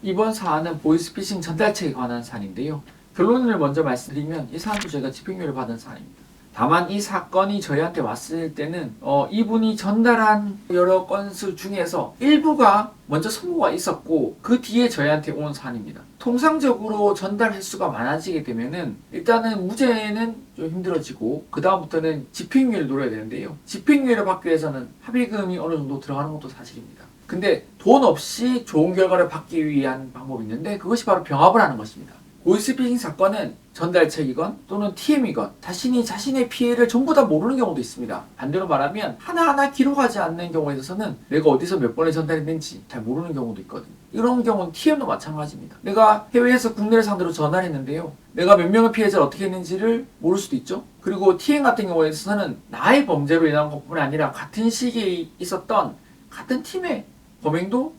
이번 사안은 보이스피싱 전달책에 관한 사안인데요. 결론을 먼저 말씀드리면 이 사안도 저희가 집행유예를 받은 사안입니다. 다만 이 사건이 저희한테 왔을 때는 이분이 전달한 여러 건수 중에서 일부가 먼저 선고가 있었고 그 뒤에 저희한테 온 사안입니다. 통상적으로 전달 횟수가 많아지게 되면은 일단은 무죄는 좀 힘들어지고 그 다음부터는 집행유예를 노려야 되는데요. 집행유예를 받기 위해서는 합의금이 어느 정도 들어가는 것도 사실입니다. 근데 돈 없이 좋은 결과를 받기 위한 방법이 있는데 그것이 바로 병합을 하는 것입니다. 보이스피싱 사건은 전달책이건 또는 TM이건 자신의 피해를 전부 다 모르는 경우도 있습니다. 반대로 말하면 하나하나 기록하지 않는 경우에 있어서는 내가 어디서 몇 번을 전달했는지 잘 모르는 경우도 있거든요. 이런 경우는 TM도 마찬가지입니다. 내가 해외에서 국내를 상대로 전화를 했는데요. 내가 몇 명의 피해자를 어떻게 했는지를 모를 수도 있죠. 그리고 TM 같은 경우에 있어서는 나의 범죄로 인한 것뿐 아니라 같은 시기에 있었던 같은 팀의 범행도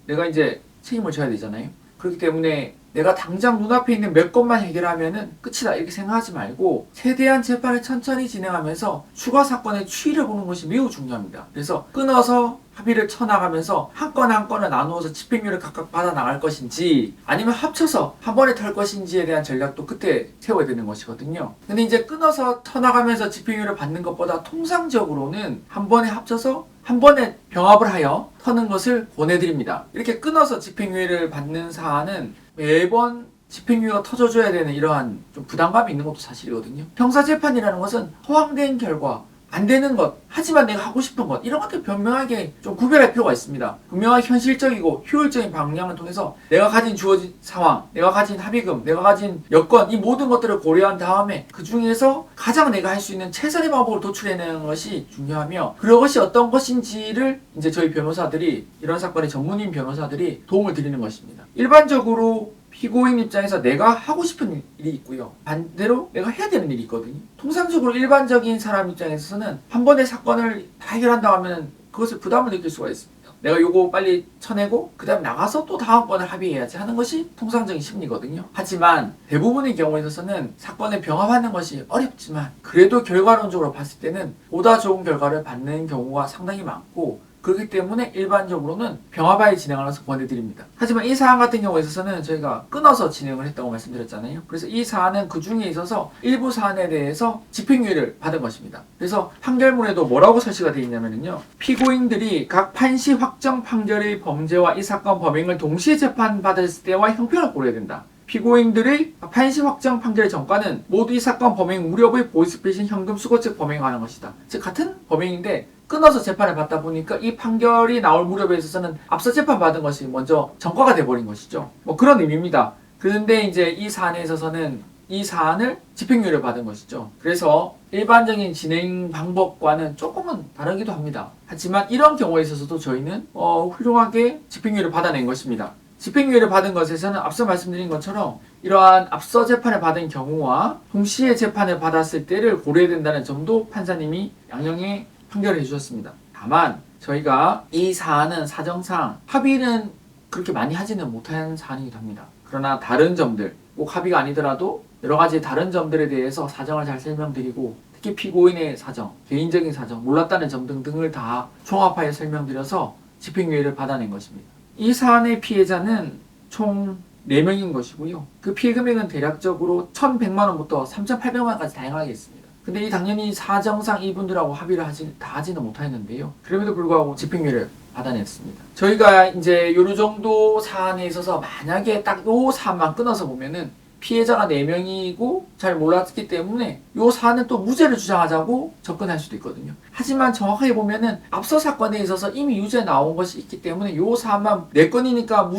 내가 이제 책임을 져야 되잖아요. 그렇기 때문에 내가 당장 눈앞에 있는 몇 건만 해결하면은 끝이다 이렇게 생각하지 말고 최대한 재판을 천천히 진행하면서 추가 사건의 추이를 보는 것이 매우 중요합니다. 그래서 끊어서 합의를 쳐나가면서 한 건 한 건을 나누어서 집행유예를 각각 받아 나갈 것인지 아니면 합쳐서 한 번에 털 것인지에 대한 전략도 그때 세워야 되는 것이거든요. 근데 이제 끊어서 쳐나가면서 집행유예를 받는 것보다 통상적으로는 한 번에 합쳐서 한 번에 병합을 하여 터는 것을 권해드립니다. 이렇게 끊어서 집행유예를 받는 사안은 매번 집행유예가 터져줘야 되는 이러한 좀 부담감이 있는 것도 사실이거든요. 형사재판이라는 것은 허황된 결과, 안 되는 것, 하지만 내가 하고 싶은 것 이런 것들 분명하게 좀 구별할 필요가 있습니다. 분명하게 현실적이고 효율적인 방향을 통해서 내가 가진 주어진 상황, 내가 가진 합의금, 내가 가진 여건 이 모든 것들을 고려한 다음에 그 중에서 가장 내가 할 수 있는 최선의 방법을 도출해내는 것이 중요하며 그것이 어떤 것인지를 이제 저희 변호사들이 이런 사건의 전문인 변호사들이 도움을 드리는 것입니다. 일반적으로 피고인 입장에서 내가 하고 싶은 일이 있고요. 반대로 내가 해야 되는 일이 있거든요. 통상적으로 일반적인 사람 입장에서는 한 번의 사건을 다 해결한다고 하면 그것을 부담을 느낄 수가 있습니다. 내가 요거 빨리 쳐내고 그 다음에 나가서 또 다음번을 합의해야지 하는 것이 통상적인 심리거든요. 하지만 대부분의 경우에 있어서는 사건을 병합하는 것이 어렵지만 그래도 결과론적으로 봤을 때는 보다 좋은 결과를 받는 경우가 상당히 많고 그렇기 때문에 일반적으로는 병합하에 진행을 해서 권해드립니다. 하지만 이 사안 같은 경우에 있어서는 저희가 끊어서 진행을 했다고 말씀드렸잖아요. 그래서 이 사안은 그 중에 있어서 일부 사안에 대해서 집행유예를 받은 것입니다. 그래서 판결문에도 뭐라고 설치가 되어 있냐면요. 피고인들이 각 판시 확정 판결의 범죄와 이 사건 범행을 동시에 재판받았을 때와 형평을 고려해야 된다. 피고인들의 판시 확정 판결의 전과는 모두 이 사건 범행 무렵의 보이스피싱 현금 수거책 범행에 관한 것이다. 즉 같은 범행인데 끊어서 재판을 받다 보니까 이 판결이 나올 무렵에 있어서는 앞서 재판받은 것이 먼저 전과가 돼버린 것이죠. 뭐 그런 의미입니다. 그런데 이제 이 사안에 있어서는 이 사안을 집행유예를 받은 것이죠. 그래서 일반적인 진행 방법과는 조금은 다르기도 합니다. 하지만 이런 경우에 있어서도 저희는 훌륭하게 집행유예를 받아낸 것입니다. 집행유예를 받은 것에서는 앞서 말씀드린 것처럼 이러한 앞서 재판을 받은 경우와 동시에 재판을 받았을 때를 고려해야 된다는 점도 판사님이 양형에 판결을 해주셨습니다. 다만 저희가 이 사안은 사정상 합의는 그렇게 많이 하지는 못한 사안이기도 합니다. 그러나 다른 점들, 꼭 합의가 아니더라도 여러 가지 다른 점들에 대해서 사정을 잘 설명드리고 특히 피고인의 사정, 개인적인 사정, 몰랐다는 점 등등을 다 종합하여 설명드려서 집행유예를 받아낸 것입니다. 이 사안의 피해자는 총 4명인 것이고요. 그 피해 금액은 대략적으로 1,100만원부터 3,800만원까지 다양하게 있습니다. 근데 당연히 사정상 이분들하고 합의를 다 하지는 못했는데요. 그럼에도 불구하고 집행유예를 받아냈습니다. 저희가 이제 요런 정도 사안에 있어서 만약에 딱 요 사안만 끊어서 보면은 피해자가 4명이고 잘 몰랐기 때문에 요 사안은 또 무죄를 주장하자고 접근할 수도 있거든요. 하지만 정확하게 보면은 앞서 사건에 있어서 이미 유죄 나온 것이 있기 때문에 요 사안만 4건이니까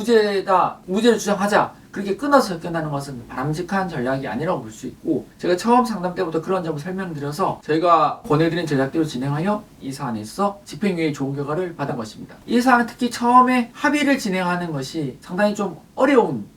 무죄를 주장하자 그렇게 끊어서 접근하는 것은 바람직한 전략이 아니라고 볼 수 있고 제가 처음 상담 때부터 그런 점을 설명드려서 저희가 권해드린 전략대로 진행하여 이 사안에 있어 집행유예의 좋은 결과를 받은 것입니다. 이 사안은 특히 처음에 합의를 진행하는 것이 상당히 좀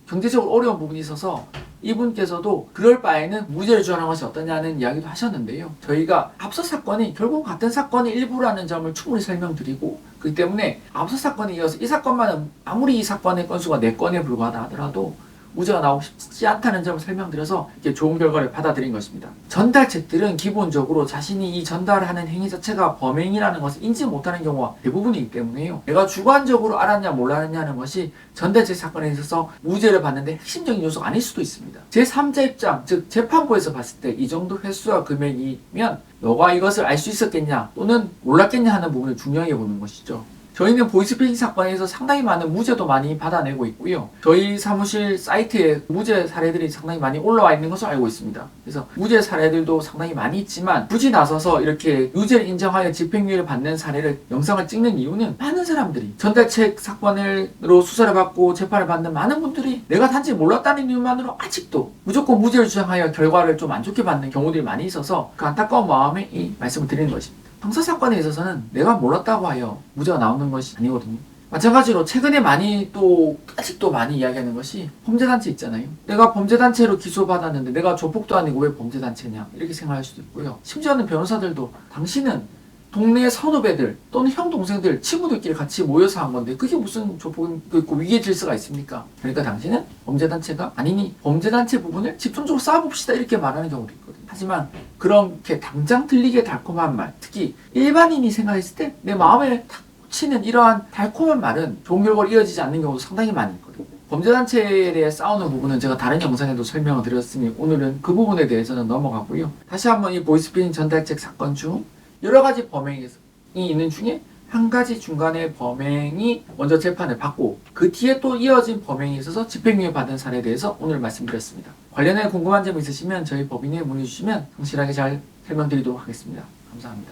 경제적으로 어려운 부분이 있어서 이분께서도 그럴 바에는 무죄를 주장하는 것이 어떠냐는 이야기도 하셨는데요. 저희가 앞서 사건이 결국 같은 사건의 일부라는 점을 충분히 설명드리고 그렇기 때문에 앞서 사건에 이어서 이 사건만은 아무리 이 사건의 건수가 4건에 불과하다 하더라도 무죄가 나오고 싶지 않다는 점을 설명드려서 이렇게 좋은 결과를 받아들인 것입니다. 전달책들은 기본적으로 자신이 이 전달하는 행위 자체가 범행이라는 것을 인지 못하는 경우가 대부분이기 때문에요. 내가 주관적으로 알았냐 몰랐냐는 것이 전달책 사건에 있어서 무죄를 받는데 핵심적인 요소가 아닐 수도 있습니다. 제3자 입장, 즉 재판부에서 봤을 때 이 정도 횟수와 금액이면 너가 이것을 알 수 있었겠냐 또는 몰랐겠냐 하는 부분을 중요하게 보는 것이죠. 저희는 보이스피싱 사건에서 상당히 많은 무죄도 많이 받아내고 있고요. 저희 사무실 사이트에 무죄 사례들이 상당히 많이 올라와 있는 것을 알고 있습니다. 그래서 무죄 사례들도 상당히 많이 있지만 굳이 나서서 이렇게 유죄를 인정하여 집행유예를 받는 사례를 영상을 찍는 이유는 많은 사람들이 전달책 사건으로 수사를 받고 재판을 받는 많은 분들이 내가 단지 몰랐다는 이유만으로 아직도 무조건 무죄를 주장하여 결과를 좀 안 좋게 받는 경우들이 많이 있어서 그 안타까운 마음에 이 말씀을 드리는 것입니다. 형사사건에 있어서는 내가 몰랐다고 하여 무죄가 나오는 것이 아니거든요. 마찬가지로 최근에 많이 또 아직도 많이 이야기하는 것이 범죄단체 있잖아요. 내가 범죄단체로 기소받았는데 내가 조폭도 아니고 왜 범죄단체냐 이렇게 생각할 수도 있고요. 심지어는 변호사들도 당신은 동네 선후배들 또는 형 동생들 친구들끼리 같이 모여서 한 건데 그게 무슨 조폭도 있고 위계 질서가 있습니까? 그러니까 당신은 범죄단체가 아니니 범죄단체 부분을 집중적으로 쌓아봅시다 이렇게 말하는 경우도 있거든요. 하지만 그렇게 당장 들리게 달콤한 말, 특히 일반인이 생각했을 때 내 마음에 탁 꽂히는 이러한 달콤한 말은 좋은 결과로 이어지지 않는 경우도 상당히 많이 있거든요. 범죄단체에 대해 싸우는 부분은 제가 다른 영상에도 설명을 드렸으니 오늘은 그 부분에 대해서는 넘어가고요. 다시 한번 이 보이스피싱 전달책 사건 중 여러 가지 범행이 있는 중에 한 가지 중간에 범행이 먼저 재판을 받고 그 뒤에 또 이어진 범행이 있어서 집행유예 받은 사례에 대해서 오늘 말씀드렸습니다. 관련해 궁금한 점 있으시면 저희 법인에 문의 주시면 성실하게 잘 설명드리도록 하겠습니다. 감사합니다.